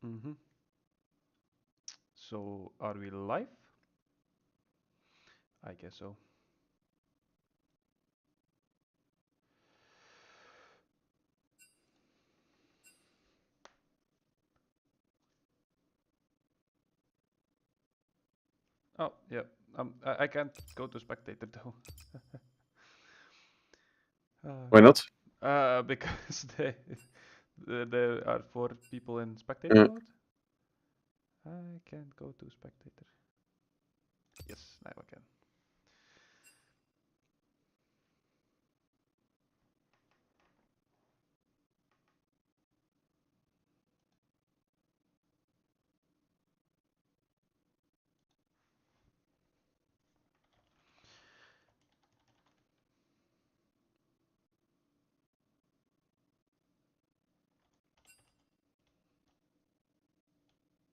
Mm-hmm. So, are we live? I guess so. Oh, yeah. I can't go to spectator though. Why not? Because there are four people in spectator Mm. mode. I can't go to spectator. Yes, now I can.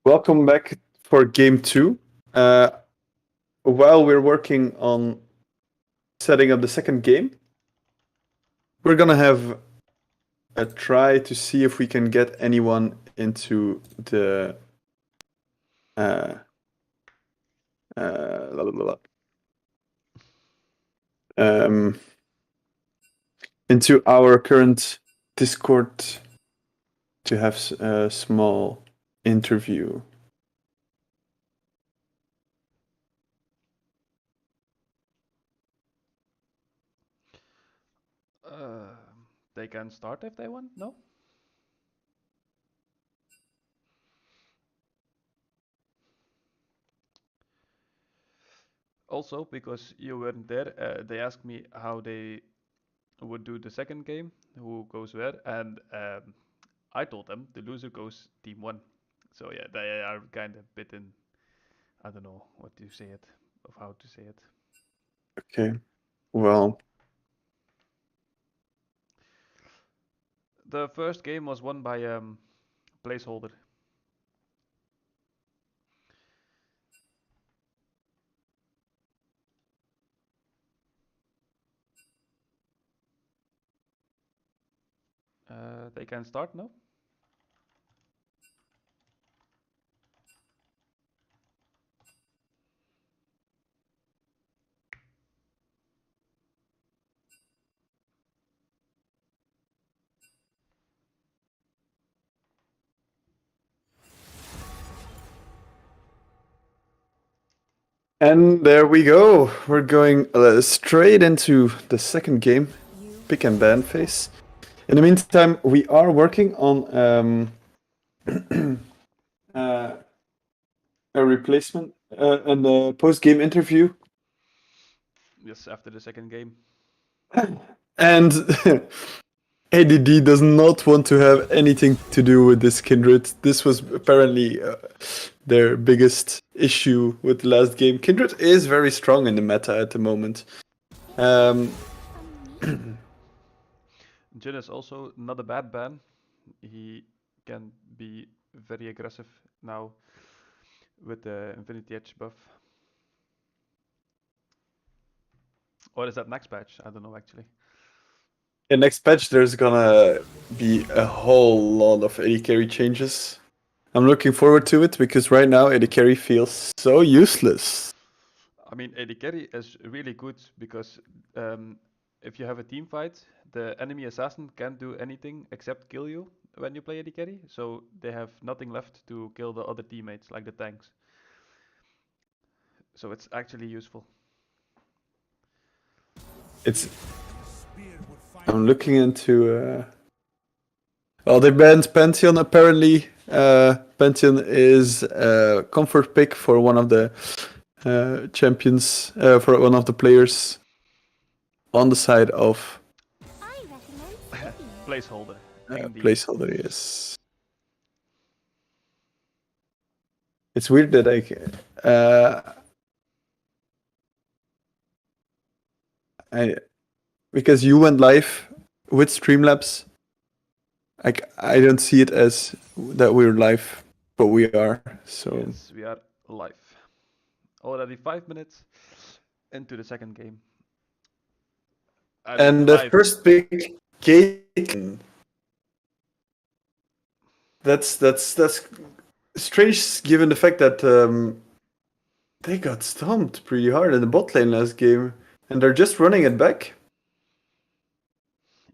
Welcome back for game 2. Uh, while we're working on setting up the second game, we're gonna have a try to see if we can get anyone into the uh, la, la, la, la, um, into our current Discord to have a small interview. Uh, they can start if they want. No. Also, because you weren't there, they asked me how they would do the second game, who goes where, and I told them the loser goes team one. So yeah, they are kind of bitten. I don't know what to say it, of how to say it. Okay. Well, The first game was won by placeholder. They can start now. and there we go. We're going straight into the second game, pick and ban phase. In the meantime, we are working on uh, a replacement and a post-game interview, Yes, after the second game. and ADD does not want to have anything to do with this Kindred. This was apparently their biggest issue with the last game. Kindred is very strong in the meta at the moment. Um, Jin is also not a bad ban. He can be very aggressive now with the Infinity Edge buff. Or is that next patch? I don't know actually. in next patch, there's gonna be a whole lot of AD carry changes. I'm looking forward to it because right now AD carry feels so useless. I mean, AD carry is really good because if you have a team fight, the enemy assassin can't do anything except kill you when you play AD carry. So they have nothing left to kill the other teammates, like the tanks. So it's actually useful. It's. I'm looking into. Well, they banned Pantheon apparently. Pantheon is a comfort pick for one of the champions, for one of the players on the side of Placeholder, indeed. placeholder. Yes, it's weird that I because you went live with Streamlabs. I don't see it as that we're live, but we are. So Yes, we are live. Already 5 minutes into the second game. I mean, and the live. first pick, Gaten. That's strange given the fact that they got stomped pretty hard in the bot lane last game, and they're just running it back.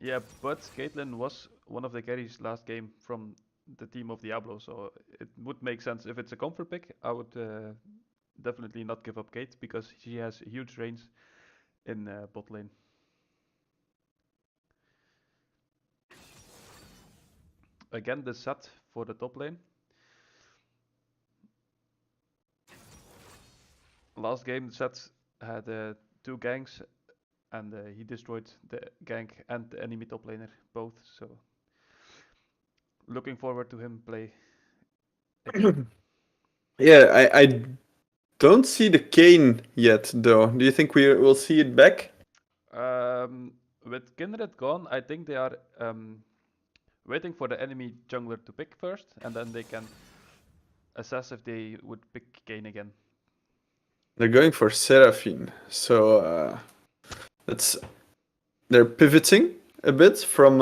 Yeah, but Caitlyn was one of the carries last game from the team of Diablo, so it would make sense. If it's a comfort pick, I would definitely not give up Kate because she has huge range in bot lane. Again, the set for the top lane. Last game, the set had two ganks, and he destroyed the gank and the enemy top laner both. So looking forward to him play again. Yeah, I don't see the Kane yet, though. Do you think we will see it back? With Kindred gone, I think they are waiting for the enemy jungler to pick first, and then they can assess if they would pick Kane again. They're going for Seraphine, so that's they're pivoting a bit from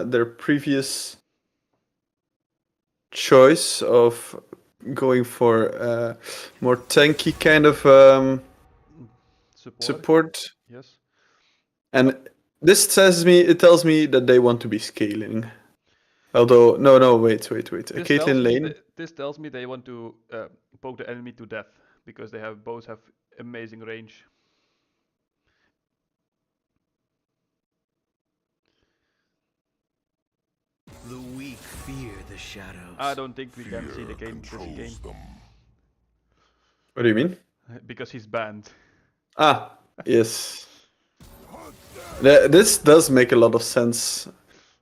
their previous choice of going for more tanky kind of Support, support. yes. And But it tells me that they want to be scaling. Although, no, wait. A Caitlyn Lane. this tells me they want to poke the enemy to death because they have both have amazing range. The weak fear the I shadows. don't think we can see the Fear Kane this game controls them. What do you mean? because he's banned. Ah, yes. This does make a lot of sense.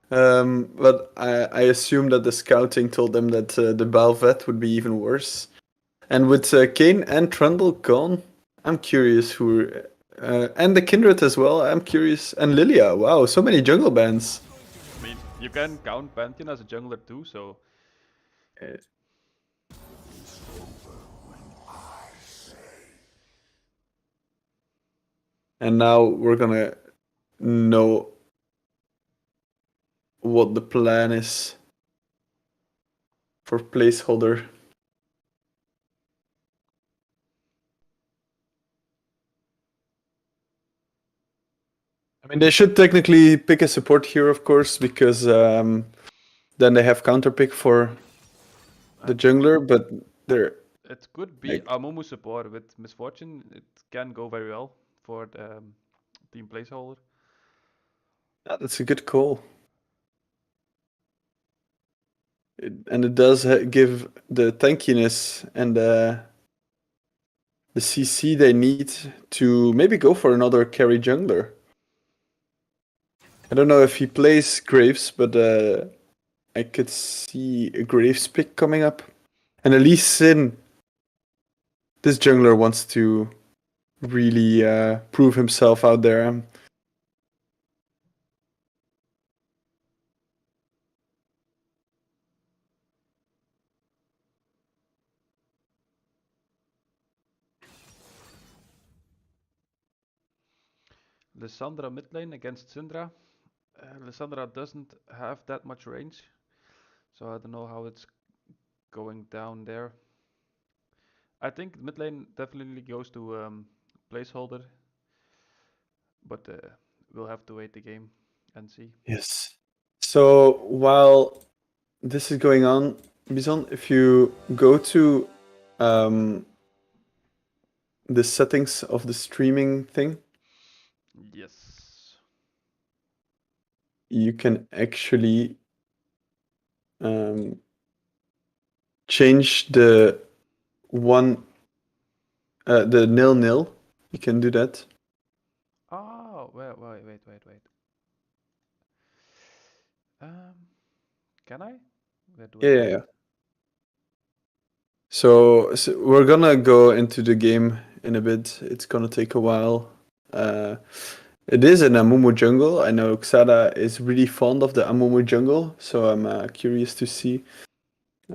But I assume that the scouting told them that the Balvet would be even worse. And with Kane and Trundle gone, I'm curious who. And the Kindred as well, I'm curious. And Lilia, wow, so many jungle bands. I mean, you can count Pantheon as a jungler too, so Uh, And now we're gonna know what the plan is for placeholder. I mean, they should technically pick a support here, of course, because then they have counter pick for the and jungler, but they're it could be like, Amumu support with Misfortune. It can go very well for the team placeholder. yeah, that's a good call. And it does give the tankiness and the CC they need to maybe go for another carry jungler. I don't know if he plays Graves, but I could see a Graves pick coming up. And Elise Sin, this jungler wants to really prove himself out there. Lissandra mid lane against Syndra. Lissandra doesn't have that much range, so I don't know how it's going down there. I think mid lane definitely goes to placeholder, but we'll have to wait the game and see. Yes. So while this is going on, Bison, if you go to um, the settings of the streaming thing, Yes. you can actually um, change the one, the nil. You can do that. Oh, wait. Um, can I? Where do I do Yeah. that? So we're gonna go into the game in a bit. It's gonna take a while. Uh, it is an Amumu jungle. I know Xada is really fond of the Amumu jungle, so I'm curious to see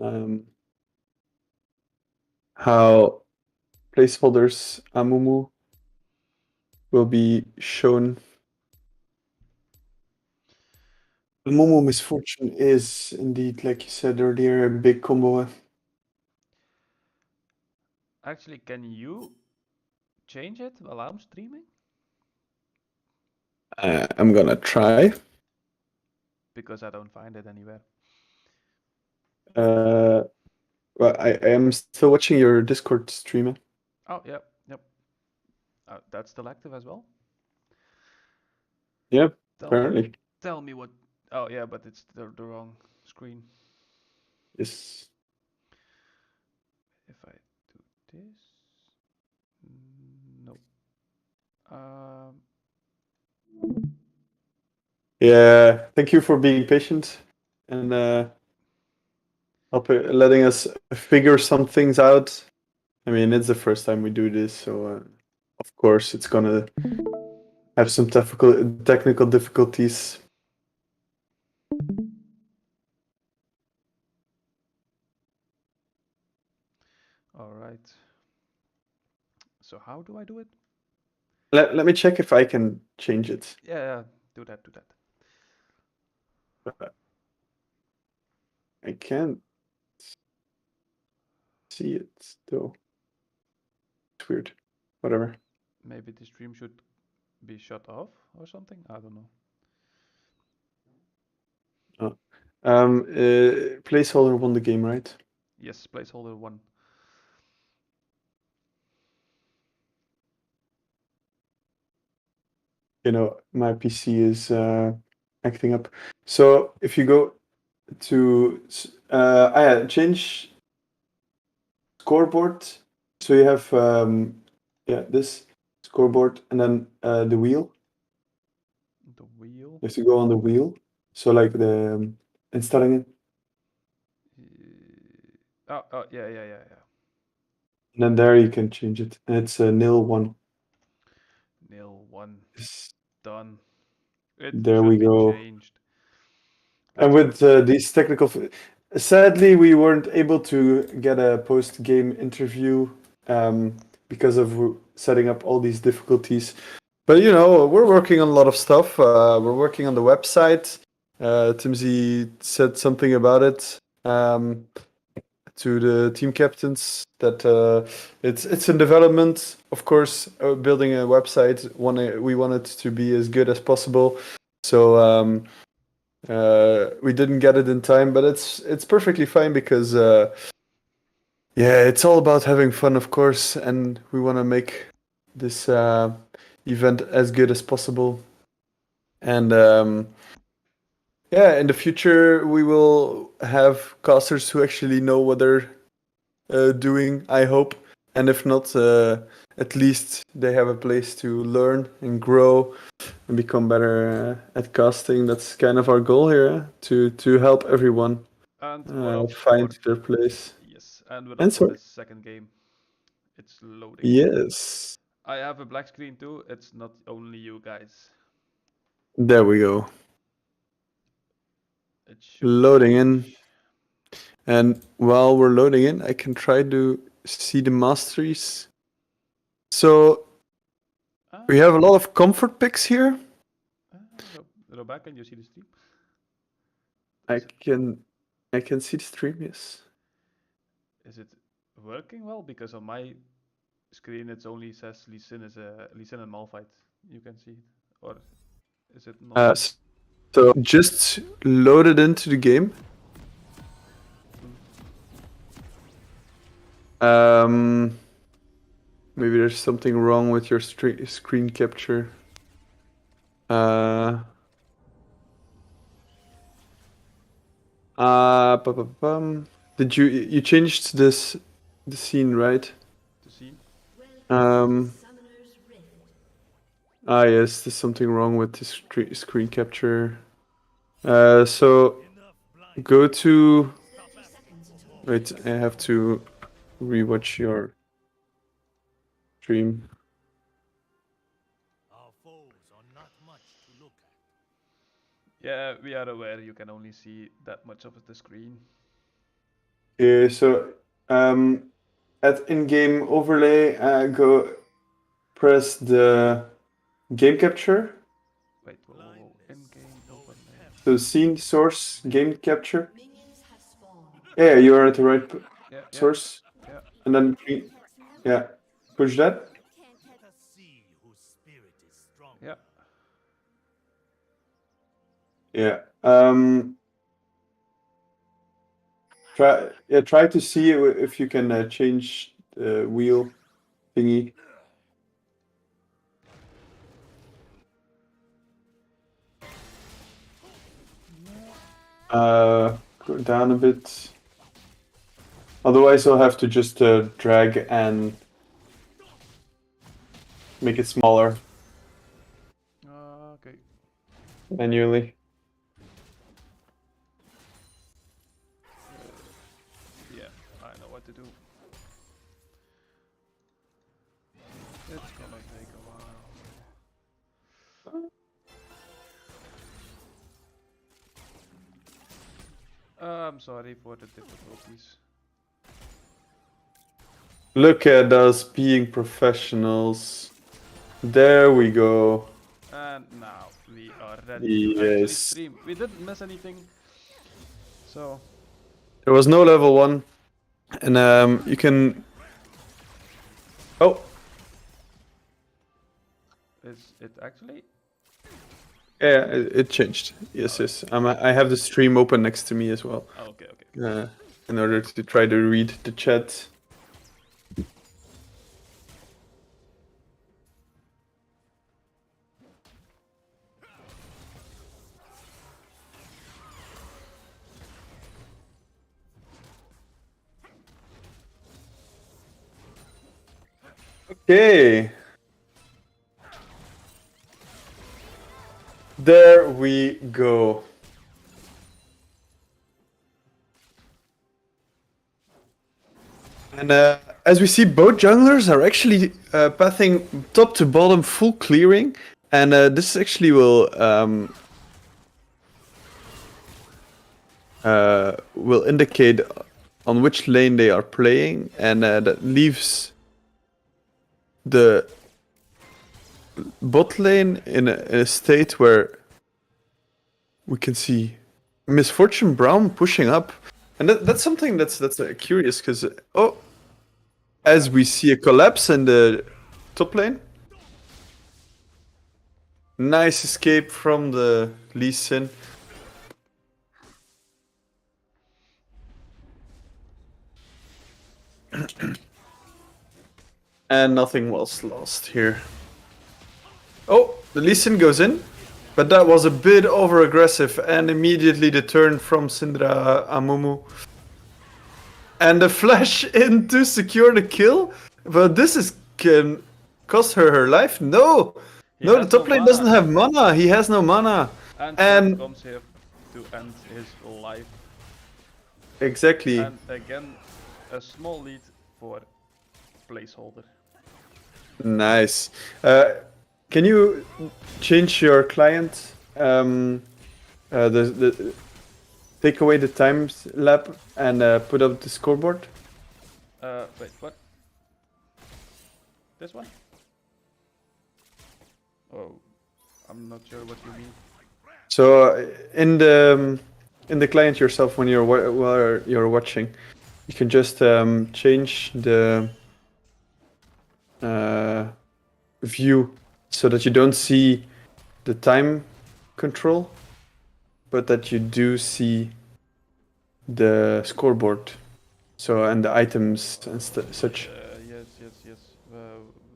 um, how placeholders Amumu will be shown. Amumu Misfortune is indeed, like you said earlier, a big combo. Actually, can you change it while I'm streaming? I'm gonna try. Because I don't find it anywhere. Uh, well, I am still watching your Discord stream. Oh, yep, yep. That's still active as well. Yeah, Tell me, apparently. tell me what. Oh yeah, but it's the wrong screen. Yes. If I do this, no. Um, Yeah, thank you for being patient and letting us figure some things out. I mean, it's the first time we do this, so of course it's gonna have some technical difficulties. all right. So how do I do it? Let me check if I can change it. Yeah, yeah. Do that, do that. I can't see it though. It's weird. Whatever. Maybe the stream should be shut off or something. I don't know. Oh. Placeholder won the game, right? Yes, placeholder 1. You know, my PC is acting up. So if you go to change scoreboard. So you have this scoreboard and then the wheel. The wheel. You have to go on the wheel. So like the installing it, Oh, yeah, yeah, yeah, yeah. and then there you can change it. And it's nil one. Nil 1. Yes. Done. It There we should be go. changed. And Let's go. with these sadly, we weren't able to get a post-game interview because of setting up all these difficulties. But you know, we're working on a lot of stuff. We're working on the website. Timsy said something about it to the team captains that it's in development. Of course, building a website, we want it to be as good as possible. So we didn't get it in time, but it's perfectly fine because yeah, it's all about having fun, of course, and we want to make this event as good as possible. And yeah, in the future we will have casters who actually know what they're doing. I hope, and if not, at least they have a place to learn and grow and become better at casting. That's kind of our goal here, to help everyone And we're up for find their place. yes, and we're And up for sorry. the second game. It's loading. Yes. I have a black screen too. It's not only you guys. There we go. It should Loading in. change. And while we're loading in, I can try to see the masteries. So we have a lot of comfort picks here. Go back and you see the stream. I can see the stream, yes. Is it working well? Because on my screen it only says Lee Sin and Malphite. You can see it, or is it not? So just load it into the game. Maybe there's something wrong with your screen capture. Did you changed the scene, right? The scene. Yes, there's something wrong with the screen capture. So go to. Wait, I have to rewatch your stream. Our foes are not much to look at. Yeah, we are aware you can only see that much of the screen. Yeah, so at in-game overlay, go press the game capture. Wait, whoa. In-game overlay. So scene source game capture. Yeah, you are at the right Yeah, yeah, source, yeah. and then Yeah. Push that. Let us see whose spirit is strong. Yeah. Yeah. Try to see if you can change the wheel thingy. Go down a bit. Otherwise, I'll have to just drag and make it smaller Okay. manually. Yeah, I know what to do. It's gonna take a while. I'm sorry for the difficulties. Look at us being professionals. There we go. And now we are ready to actually Yes. stream. We didn't miss anything. So, There was no level 1. And you can... Oh, is it actually? yeah, it changed. Yes, yes. I have the stream open next to me as well. Oh, okay, okay. In order to try to read the chat. Okay. There we go. And as we see, both junglers are actually pathing top to bottom full clearing. And this actually will indicate on which lane they are playing. And that leaves the bot lane in a state where we can see Misfortune Brown pushing up, and that's something that's curious because as we see a collapse in the top lane, nice escape from the Lee Sin. And nothing was lost here. Oh, the Lee Sin goes in. But that was a bit over aggressive, and immediately the turn from Syndra Amumu. And the flash in to secure the kill. But this can cost her life. No! No, the top lane doesn't have mana. He has no mana. And And comes here to end his life. exactly. And again, a small lead for placeholder. Nice. Can you change your client? The take away the times lap and put up the scoreboard. Wait, what? This one? Oh, I'm not sure what you mean. So in the client yourself, when you're watching, you can just change the view so that you don't see the time control, but that you do see the scoreboard. So and the items and such. Yes.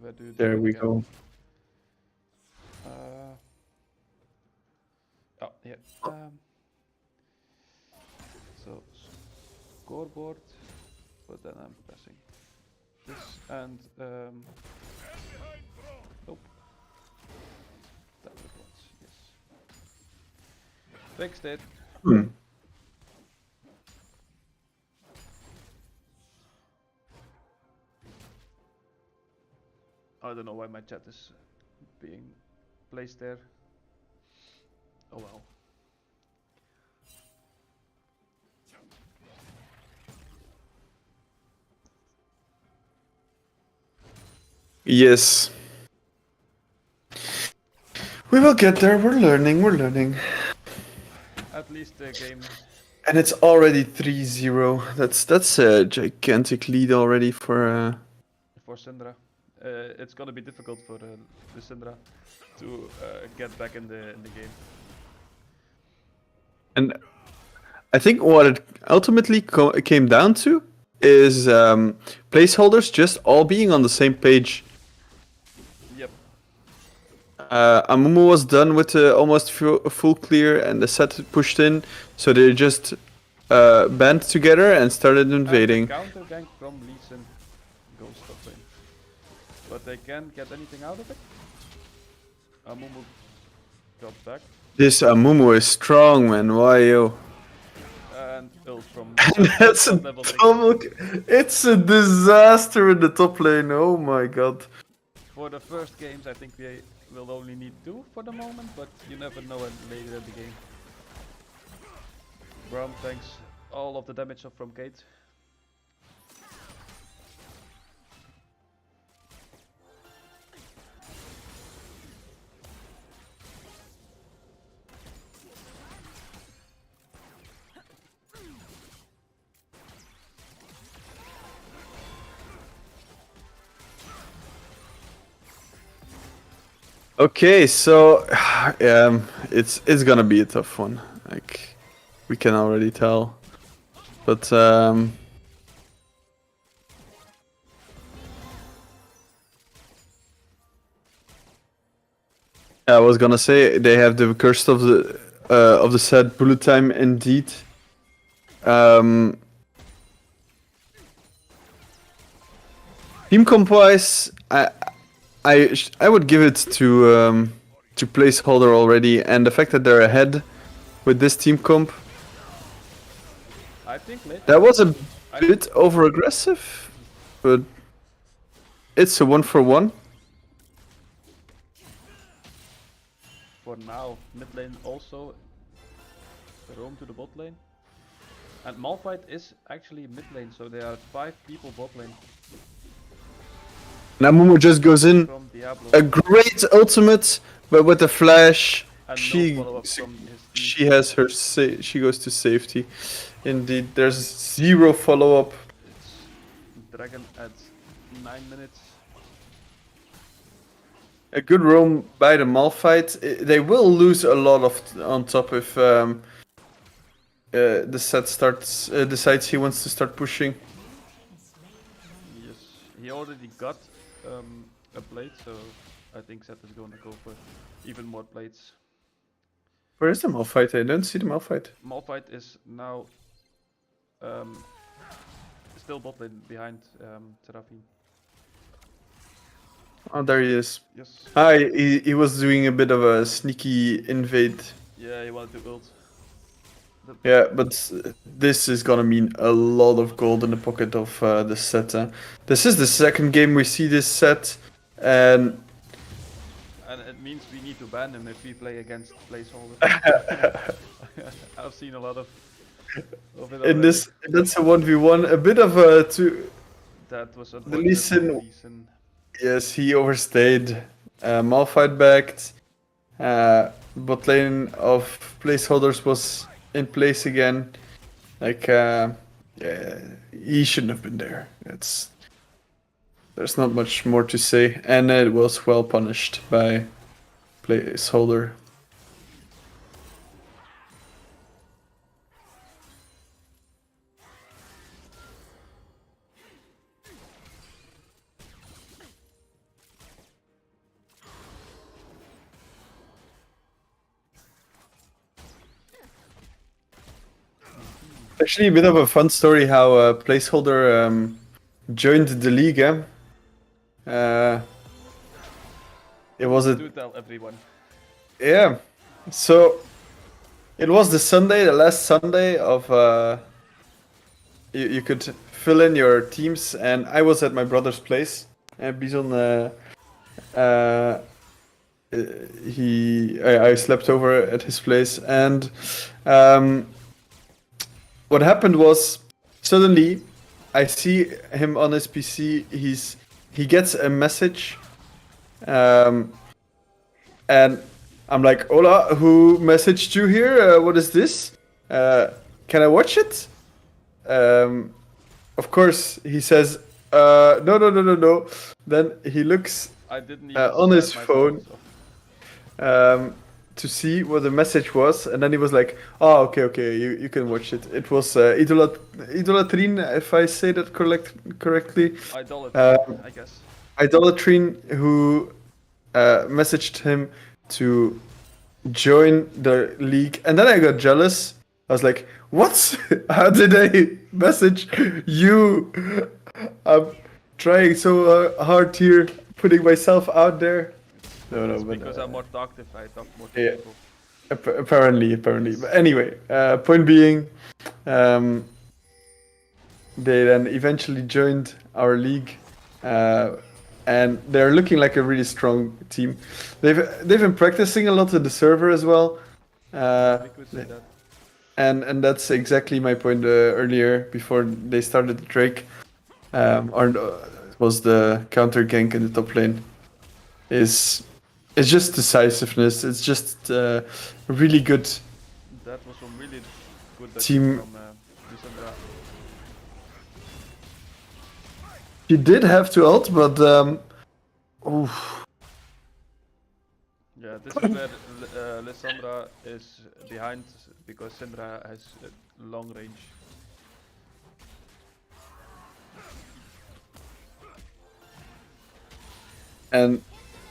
Where do you do There it we again? go. Oh, here. So scoreboard, but then I'm pressing this and nope. That was once, yes. Fixed it. I don't know why my chat is being placed there. Oh well. Yes. We will get there. We're learning. At least the game. And it's already 3-0. That's a gigantic lead already for for Syndra. It's gonna be difficult for the Syndra to get back in the game. And I think what it ultimately came down to is placeholders just all being on the same page. Yep. Amumu was done with the almost full clear and the set pushed in, so they just band together and started invading. And the counter gank from Lee Sin goes top lane. But they can't get anything out of it. Amumu got back. This Amumu is strong, man. Why, yo? And ult from That's a level 6. double. It's a disaster in the top lane. Oh my god. For the first games, I think we will only need 2 for the moment, but you never know later in the game. Brom tanks all of the damage from Kate. Okay, so it's gonna be a tough one. Like we can already tell, but I was gonna say they have the curse of the set bullet time indeed. Team comp wise, I would give it to placeholder already, and the fact that they're ahead with this team comp, I think later. that was a bit over aggressive, but it's a 1-for-1. For now, mid lane also roam to the bot lane. And Malphite is actually mid lane, so there are 5 people bot lane Namumu just goes in, from Diablo. a great ultimate, but with the flash, And she no follow-up from his team. she has her she goes to safety. Indeed, there's 0 follow-up. It's Dragon at 9 minutes. A good roam by the Malphite. They will lose a lot on top if the set decides he wants to start pushing. Yes, he already got a blade, so I think Seth is gonna go for even more blades. Where is the Malphite? I don't see the Malphite. Malphite is now still bot lane behind Seraphine. Oh, there he is. Yes. Hi, he was doing a bit of a sneaky invade. Yeah, he wanted to ult. Yeah, but this is gonna mean a lot of gold in the pocket of the set. This is the second game we see this set, and it means we need to ban him if we play against placeholder. I've seen a lot of it already. in this that's a 1v1. A bit of a two. That was The unfortunate. Lee Sin, Lee Sin. yes, he overstayed. Malphite backed. Bot lane of placeholders was in place again. Like, yeah, he shouldn't have been there. There's not much more to say, and it was well punished by placeholder. Actually, a bit of a fun story how placeholder joined the league. It was Do tell everyone. yeah. So it was the last Sunday of you could fill in your teams, and I was at my brother's place. And Bison, I slept over at his place, and what happened was suddenly I see him on his PC. He gets a message, and I'm like, "Hola, who messaged you here? What is this? Can I watch it?" Of course, he says, No. Then he looks I didn't even on start his my phone so. to see what the message was, and then he was like, "Oh, okay, you can watch it." It was Idolatrine, if I say that correctly. Idolatry, I guess. Idolatrine, who messaged him to join the league, and then I got jealous. I was like, "What? How did I message you? I'm trying so hard here, putting myself out there." No, It's but because I'm more talkative. I talk more to yeah, people. apparently. But anyway, point being, um, they then eventually joined our league, and they're looking like a really strong team. They've been practicing a lot in the server as well. We could say that. And that's exactly my point earlier before they started the Drake, or it was the counter gank in the top lane. It's just decisiveness. It's just really good That was some really good dodging team. from Lissandra. She did have to ult, but oof. Yeah, this is where Lissandra is behind because Syndra has long range. And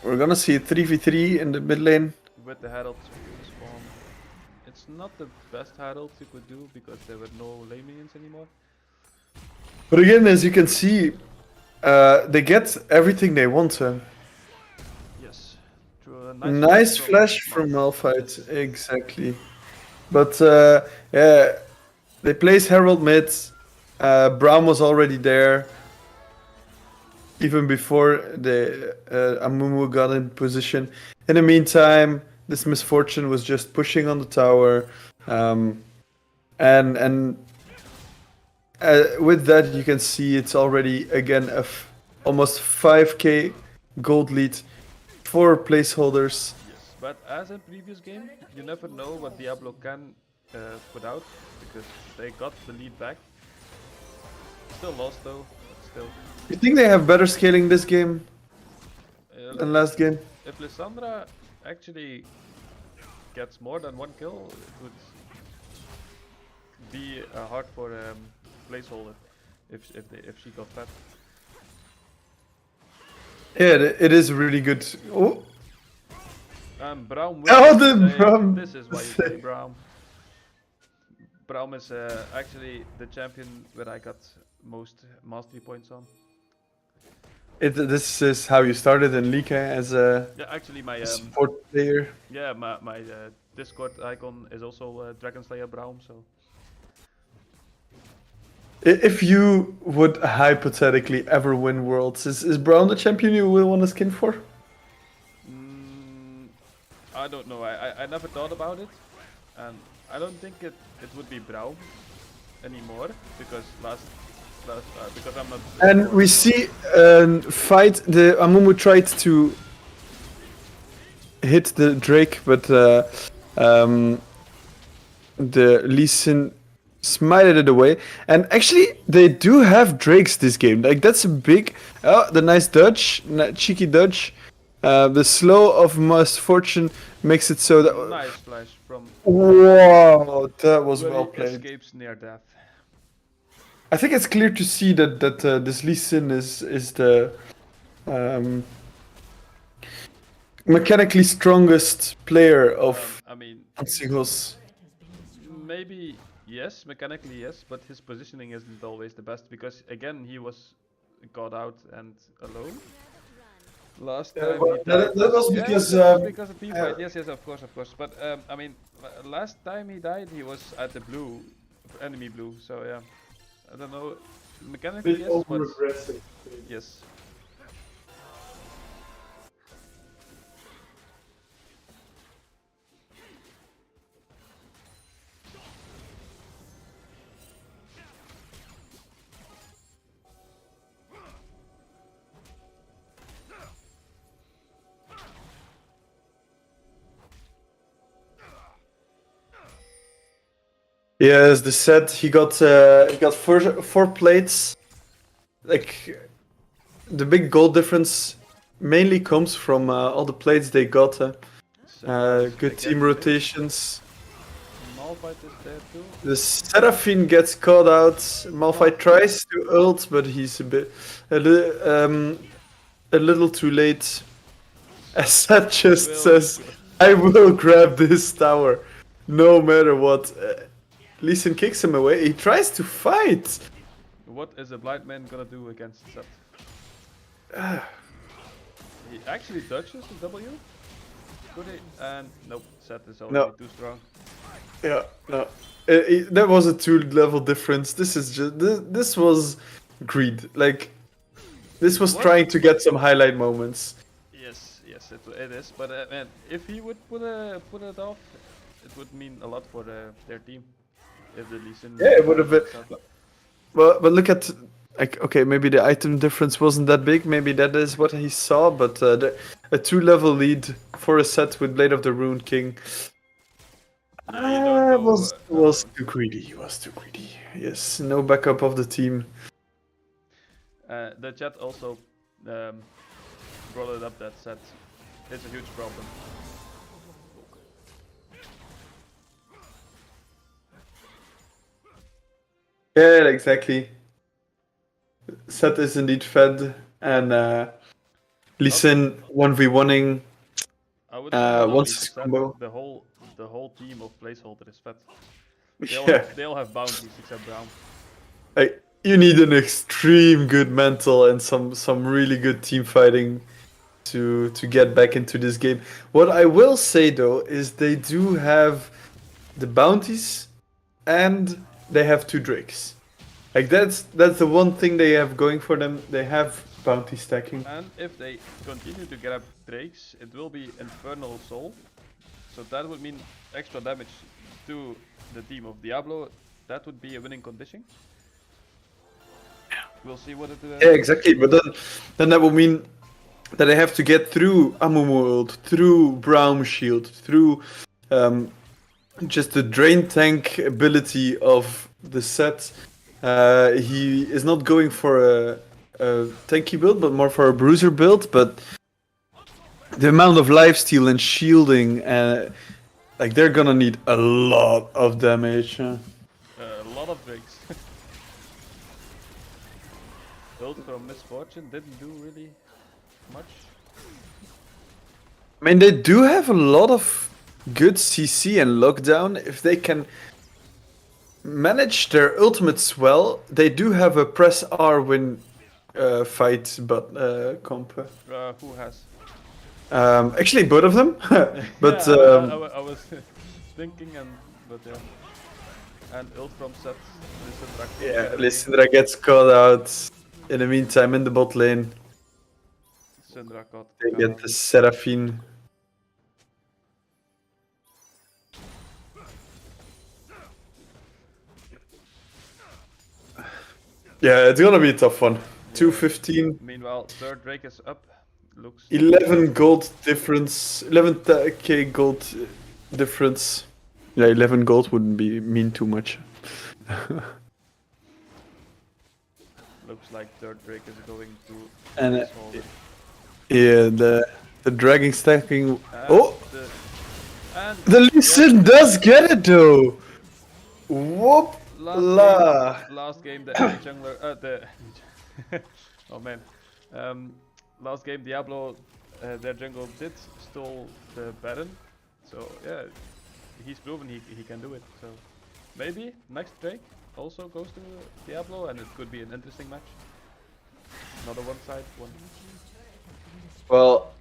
we're gonna see 3v3 in the mid lane. With the Herald spawn. It's not the best Herald you could do because there were no lane minions anymore. But again, as you can see, they get everything they want. Yes. Through a Nice flash from Malphite. Malphite, exactly. But yeah, they place Herald mid. Braum was already there. Even before the Amumu got in position. In the meantime, this misfortune was just pushing on the tower, and with that you can see it's already again almost 5k gold lead for placeholders. Yes, but as in previous game, you never know what Diablo can put out because they got the lead back. Still lost though, but still. You think they have better scaling this game than Uh, last game? if Lissandra actually gets more than one kill, it would be hard for placeholder if she got fat. Yeah, it is really good. Oh, Braum Oh, will the say, Braum this is why you say Braum. Braum is actually the champion where I got most mastery points on. this is how you started in League as a Yeah, actually my support player. yeah my Discord icon is also Dragon Slayer Braum, so If you would hypothetically ever win Worlds, is Brown the champion you will want a skin for? I don't know. I never thought about it, and I don't think it would be Braum anymore because because I'm not. And we see a fight. The Amumu tried to hit the Drake, but the Lee Sin smited it away. And actually, they do have Drakes this game. Like that's a big. Oh, the nice dodge, cheeky dodge. The slow of misfortune makes it so that. Nice flash from. Wow, that was Where well he played. escapes near death. I think it's clear to see that this Lee Sin is the mechanically strongest player of I mean, singles. maybe yes, mechanically yes, but his positioning isn't always the best because again he was got out and alone. Last time he died. That was Yeah, because that was because of team fight. yeah. Yes, of course. But I mean, last time he died, he was at the blue, enemy blue. So yeah, I don't know. Mechanically yes, but yes. Yes, the set he got four plates. Like the big goal difference mainly comes from all the plates they got. Good team rotations. Malphite is there too. The Seraphine gets caught out. Malphite tries to ult, but he's a little too late. Assad just says, "I will grab this tower, no matter what." Lee Sin kicks him away. He tries to fight. What is a blind man gonna do against Seth? He actually dodges the W. Could he? And nope, Seth is already too strong. Yeah, no. That was a 2-level difference. This is just this was greed. Like this was trying to get some highlight moments. Yes, it is. But man, if he would put it off, it would mean a lot for their team. If the Lee Sin Yeah, it would have been. But look at, like, okay, maybe the item difference wasn't that big. Maybe that is what he saw. But a 2-level lead for a set with Blade of the Rune King. Was too greedy. He was too greedy. Yes, no backup of the team. The chat also brought it up that set. It's a huge problem. Yeah, exactly. Set is indeed fed, and Lee Sin 1v1ing. I would say once his combo. the whole team of placeholder is fed. They all have bounties except Brown. You need an extreme good mental and some really good team fighting to get back into this game. What I will say though is they do have the bounties and they have 2 drakes. Like that's the one thing they have going for them. They have bounty stacking. And if they continue to grab drakes, it will be Infernal Soul. So that would mean extra damage to the team of Diablo. That would be a winning condition. We'll see what it Yeah, exactly. But then that would mean that they have to get through Amumu ult, through Braum shield, through just the drain tank ability of the set. He is not going for a tanky build, but more for a bruiser build. But the amount of lifesteal and shielding, like they're gonna need a lot of damage. A lot of drakes. Build from Misfortune didn't do really much. I mean, they do have a lot of good CC and lockdown. If they can manage their ultimates well, they do have a press R win fight, but comp. Who has? Actually, both of them. But yeah, I was thinking, but yeah. And ult from Seth. Yeah, Lissandra gets caught out. In the meantime, in the bot lane, they get the Seraphine. Yeah, it's gonna be a tough one. 215. Meanwhile, third Drake is up. Looks 11 gold difference. 11k gold difference. Yeah, 11 gold wouldn't mean too much. Looks like third Drake is going to. And yeah, the dragging stacking. The Lee Sin does get it though. Whoop la. Last game the jungler. Oh man. Last game Diablo, their jungle did stole the Baron. So yeah, he's proven he can do it. So maybe next Drake also goes to Diablo, and it could be an interesting match. Another one-side one. Well,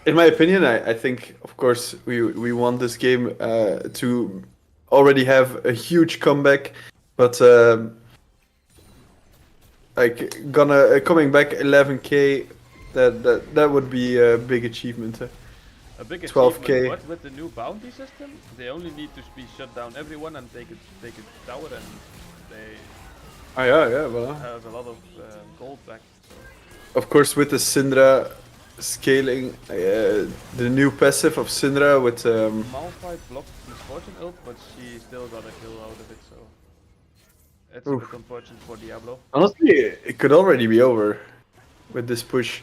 in my opinion, I think, of course, we want this game to already have a huge comeback, but like coming back 11k, that would be a big achievement. A big 12K. achievement, but with the new bounty system, they only need to shut down everyone and take a tower, and they well, have a lot of gold back. So. Of course, with the Syndra scaling, the new passive of Syndra with Malphite blocked Misfortune ult, but she still got a kill out of it, so it's a bit unfortunate for Diablo. Honestly, it could already be over. with this push.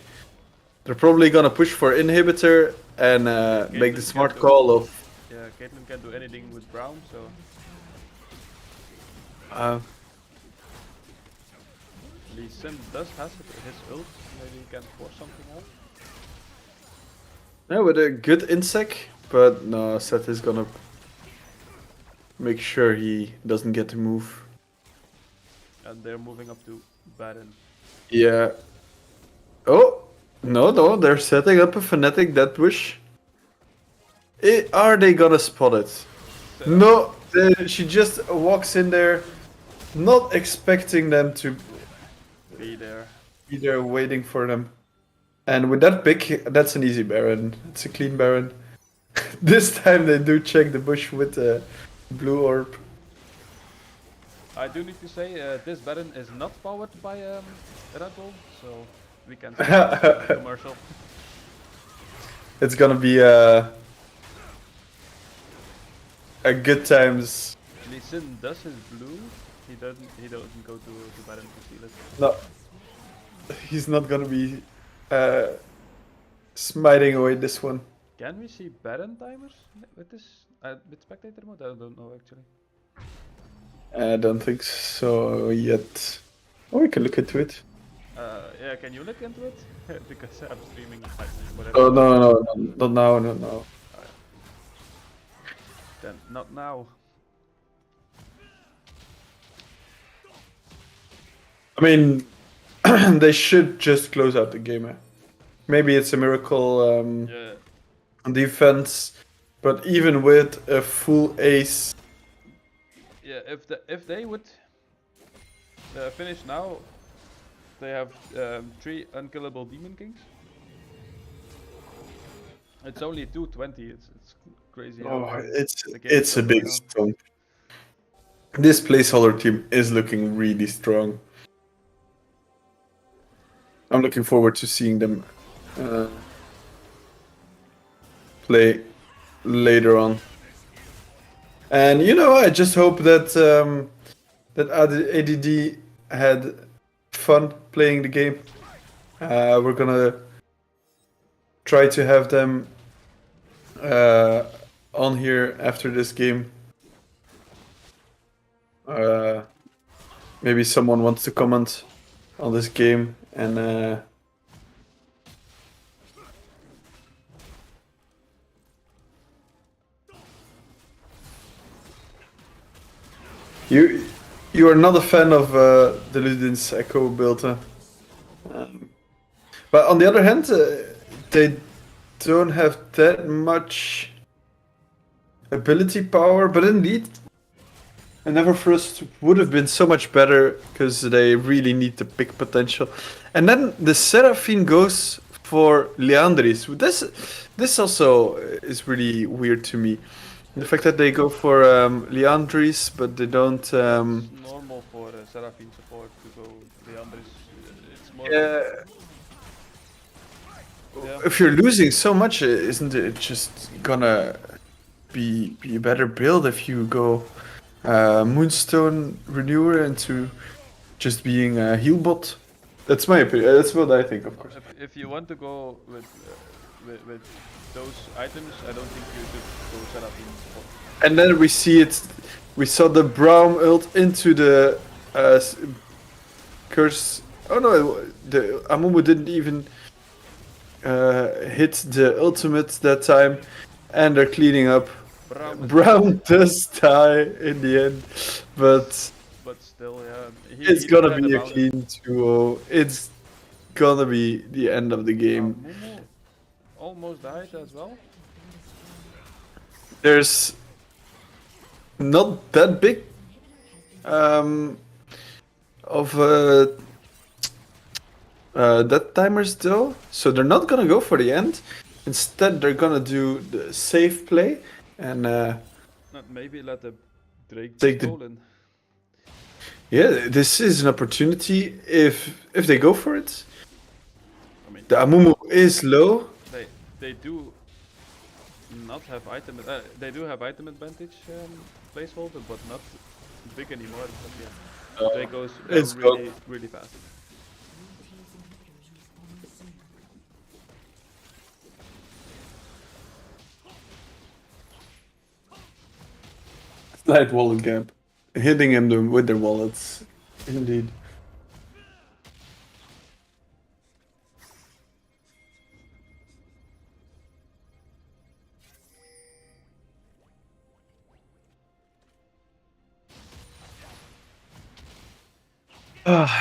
They're probably gonna push for inhibitor and make the Caitlyn smart can't do. call of. Yeah, Caitlyn can't do anything with Brown, so Uh, Lee Sin does has his ult. Maybe he can force something out. yeah, with a good insec, but no, Seth is gonna make sure he doesn't get to move. And they're moving up to Baron. Yeah. Oh no, they're setting up a fanatic death wish. Are they gonna spot it? No, she just walks in there, not expecting them to Be there. be there waiting for them. And with that pick, that's an easy Baron. It's a clean Baron. This time they do check the bush with the blue orb. I do need to say this Baron is not powered by Red Bull, so we can see the commercial. It's gonna be a good times. Lee Sin does his blue. He doesn't go to Baron to steal it. No, he's not gonna be smiting away this one. Can we see Baron timers with this with spectator mode? I don't know actually. I don't think so yet. Oh, we can look into it. Yeah, can you look into it? Because I'm streaming whatever. Oh no, not now, not now. Then not now. I mean, they should just close out the game. Maybe it's a miracle Yeah. on defense, but even with a full ace, Yeah, if they would finish now, they have 3 unkillable Demon Kings. It's only 220. It's crazy. how oh, the game it's is a going big on. stomp. This placeholder team is looking really strong. I'm looking forward to seeing them play later on. And you know, I just hope that that ADD had fun playing the game. We're gonna try to have them on here after this game. Maybe someone wants to comment on this game and you are not a fan of the Ludin's Echo build, huh? But on the other hand, they don't have that much ability power. But indeed, Never First would have been so much better because they really need the pick potential. And then the Seraphine goes for Leandris. This also is really weird to me. The fact that they go for Leandris, but they don't. It's normal for Seraphine support to go Leandris. It's more. Yeah. Yeah. If you're losing so much, isn't it just gonna be a better build if you go Moonstone Renewer into just being a heal bot? That's my opinion. That's what I think, of course. If you want to go with those items, I don't think you should go Seraphine support. And then we see it. We saw the Braum ult into the curse. Oh no, the Amumu didn't even hit the ultimate that time, and they're cleaning up. Braum does die in the end, but still, yeah. it's gonna be a clean 2-0. It's gonna be the end of the game. Mumu almost died as well. There's not that big of death timers though, so they're not gonna go for the end. Instead, they're gonna do the safe play and Maybe let the Drake Take the- stolen. yeah, this is an opportunity if they go for it. I mean, The Amumu is low. they do not have item. They do have item advantage placeholder, but not big anymore. But yeah, Drake goes it's really fast. Slight wallet gap. Hitting them with their wallets. Indeed.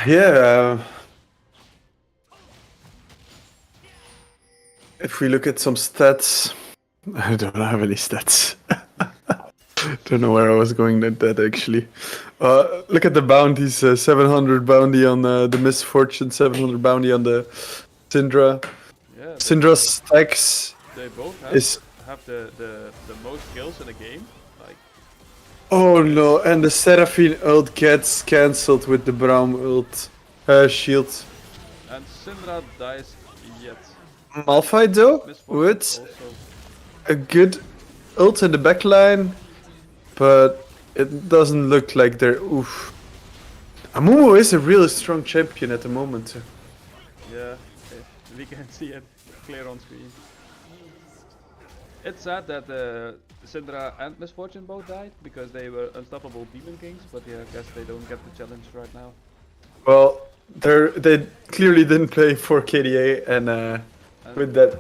Yeah. If we look at some stats, I don't have any stats. Don't know where I was going with that actually. Look at the bounties: 700 bounty on the Misfortune, 700 bounty on the Syndra. Yeah, Syndra's stacks they both is. have the most kills in the game. Like, Oh no! And the Seraphine ult gets cancelled with the Braum ult shield. and Syndra dies yet. Malphite though, Misfortune with also. a good ult in the backline, but it doesn't look like they're oof. Amumu is a really strong champion at the moment. Yeah, we can see it clear on screen. It's sad that Syndra and Misfortune both died because they were unstoppable Demon Kings, but yeah, I guess they don't get the challenge right now. Well, they clearly didn't play for KDA, and And with that,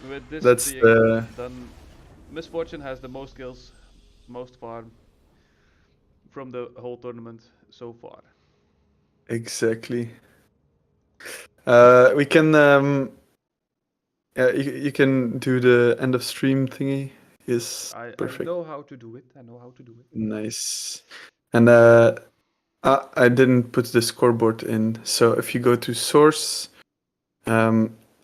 with this that's being the done, Misfortune has the most kills, most farm from the whole tournament so far. exactly. We can yeah, you can do the end of stream thingy. Yes, I perfect. know how to do it. I know how to do it. Nice. And I didn't put the scoreboard in, so if you go to source,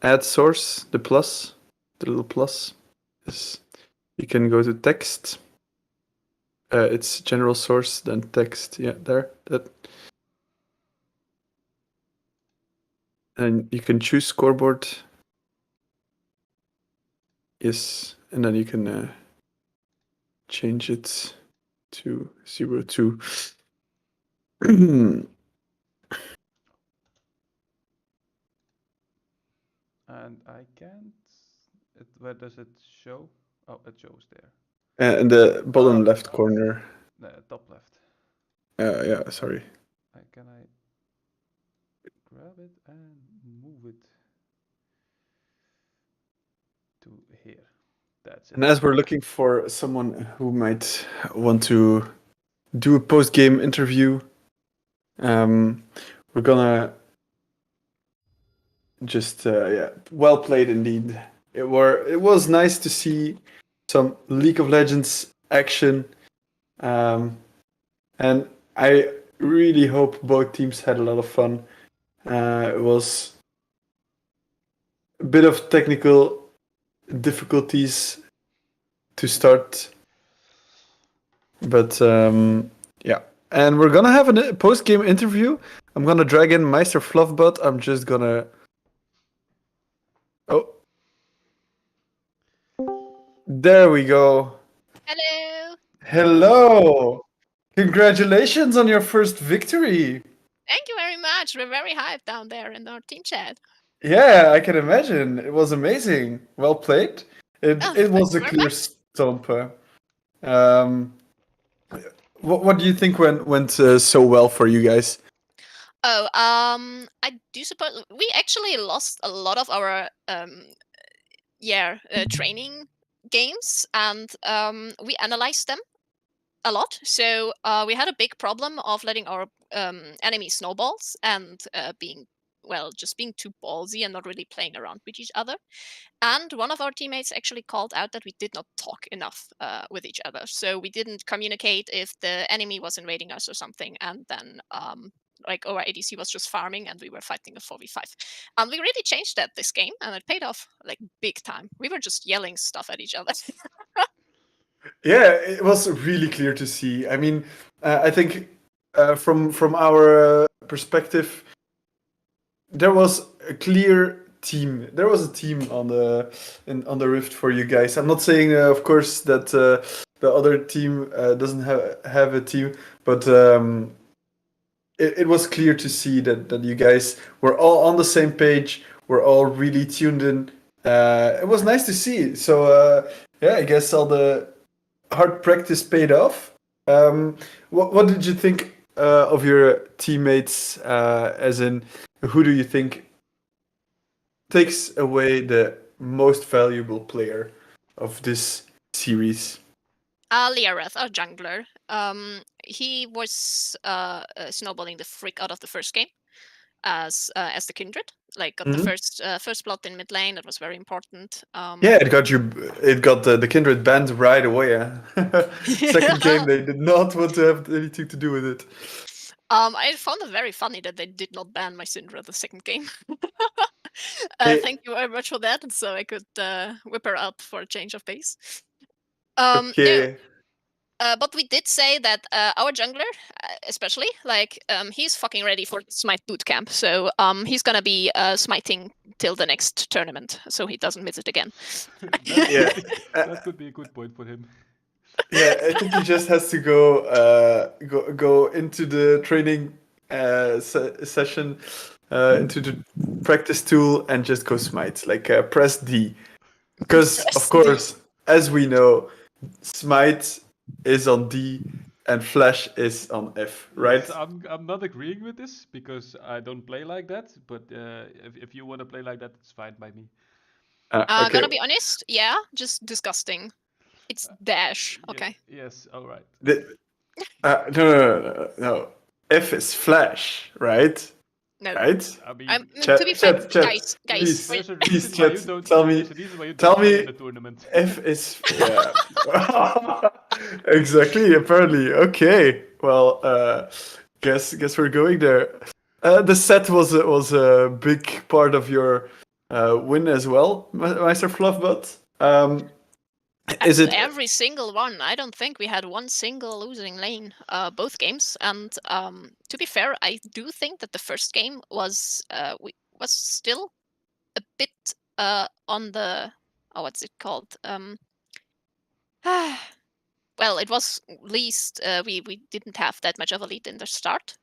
add source, the plus, the little plus, yes. You can go to text. It's general source, then text. Yeah, there. That. And you can choose scoreboard. Yes, and then you can change it to 02. And I can't. Where does it show? Oh, it shows there. In the bottom Oh, left corner. the top left. Yeah, sorry. Can I grab it and move it to here? That's it. And as we're looking for someone who might want to do a post-game interview, we're gonna just yeah, well played indeed. It was nice to see some League of Legends action, and I really hope both teams had a lot of fun. It was a bit of technical difficulties to start, but yeah. And we're gonna have a post-game interview. I'm gonna drag in Meister Fluffbutt. I'm just gonna. Oh, there we go. Hello. Hello. Congratulations on your first victory. Thank you very much. We're very hyped down there in our team chat. Yeah, I can imagine. It was amazing. Well played. It Thank was you a very clear much. stomp. Um, what do you think went so well for you guys? Oh, I do suppose we actually lost a lot of our training games, and we analyzed them a lot. So we had a big problem of letting our enemy snowballs and just being too ballsy and not really playing around with each other. And one of our teammates actually called out that we did not talk enough with each other. So we didn't communicate if the enemy was invading us or something. And then our ADC was just farming and we were fighting a 4v5. And we really changed that this game and it paid off like big time. We were just yelling stuff at each other. Yeah, it was really clear to see. I mean, I think from our perspective, there was a clear team. There was a team on the Rift for you guys. I'm not saying, of course, that the other team doesn't have a team, but it was clear to see that you guys were all on the same page. We're all really tuned in. It was nice to see. So yeah, I guess all the hard practice paid off. What did you think of your teammates? As in, who do you think takes away the most valuable player of this series? Liareth, our jungler. He was snowballing the frick out of the first game as the Kindred. Like got the Mhm. first plot in mid lane. That was very important. Yeah, it got you. It got the Kindred banned right away. Second game, they did not want to have anything to do with it. I found it very funny that they did not ban my Syndra the second game. Hey, Thank you very much for that, so I could whip her up for a change of pace. No, okay. but we did say that our jungler, especially, like, he's fucking ready for Smite bootcamp. So he's gonna be smiting till the next tournament, so he doesn't miss it again. Yeah. That could be a good point for him. Yeah, I think he just has to go into the training session, into the practice tool, and just go smite. Like press D, because of Press D. course, as we know, smite is on D and flash is on F, right? Yes, I'm not agreeing with this because I don't play like that. But if you want to play like that, it's fine by me. Okay. Gonna be honest, yeah, just disgusting. It's dash. Okay. Yes. All right. No. F is flash, right? No. Right? I mean, To be fair, Chat. guys, Please, there's a please, reason why you chat. don't. Tell me, There's a reason why you tell don't play me in the tournament. F is yeah. Exactly. Apparently. Okay. Well, guess we're going there. The set was a big part of your win as well, Meister Fluffbutt. Is it? every single one. I don't think we had one single losing lane both games. And to be fair, I do think that the first game was was still a bit on the what's it called? Well, it was least we didn't have that much of a lead in the start.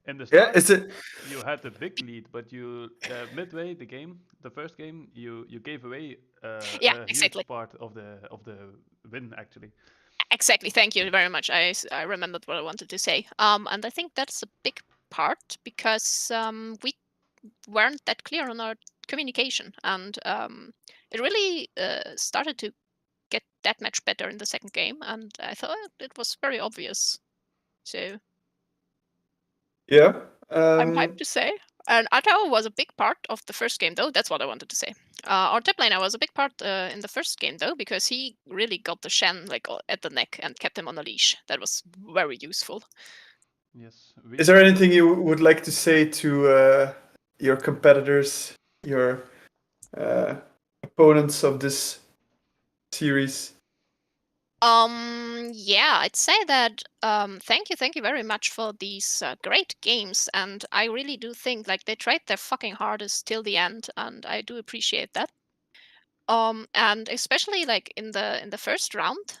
In the Yeah. start, Is it? you had a big lead, but you midway the game, the first game, you gave away Yeah, a exactly. huge part of the win actually. Exactly. Thank you very much. I remembered what I wanted to say. And I think that's a big part because we weren't that clear on our communication, and it really started to get that much better in the second game, and I thought it was very obvious. So Yeah. I'm hyped to say. And Atao was a big part of the first game, though. That's what I wanted to say. Our top laner was a big part in the first game, though, because he really got the Shen like at the neck and kept him on a leash. That was very useful. Yes. Is there anything you would like to say to your competitors, your opponents of this series? Yeah, I'd say that thank you very much for these great games, and I really do think like they tried their fucking hardest till the end, and I do appreciate that. And especially like in the first round,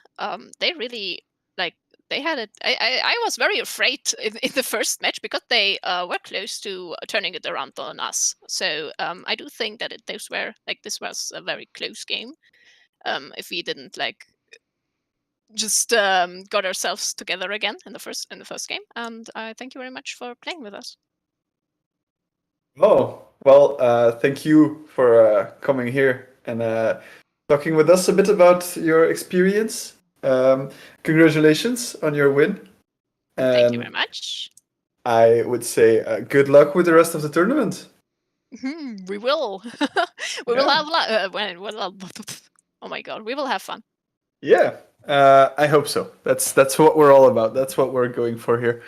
they really like they had it. I was very afraid in the first match because they were close to turning it around on us. So I do think that this was a very close game. If we didn't like just got ourselves together again in the first game, and I thank you very much for playing with us. Oh, well, thank you for coming here and talking with us a bit about your experience. Congratulations on your win. Thank you very And much. I would say good luck with the rest of the tournament. We will. We will Yeah. have oh my god, we will have fun. Yeah, I hope so. That's what we're all about. That's what we're going for here.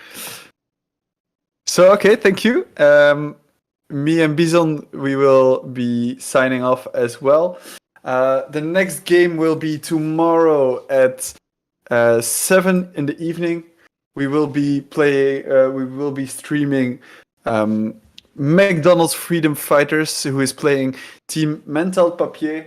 So okay, thank you. Me and Bison, we will be signing off as well. The next game will be tomorrow at 7 in the evening. We will be playing. We will be streaming McDonald's Freedom Fighters, who is playing Team Mental Papier.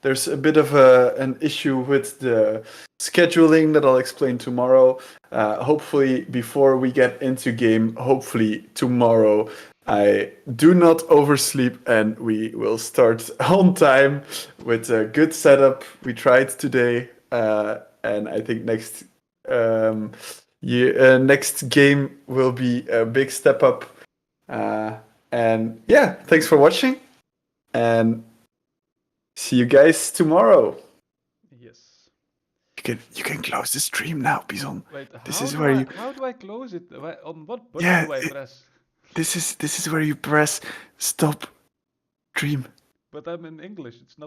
There's a bit of an issue with the scheduling that I'll explain tomorrow. Hopefully, before we get into game, hopefully tomorrow, I do not oversleep, and we will start on time with a good setup. We tried today, and I think next next game will be a big step up. And yeah, thanks for watching, and see you guys tomorrow. Yes. You can close the stream now, Bison. Wait, This is where you. how do I close it? On what button Yeah, do I press? this is where you press stop stream. But I'm in English. It's not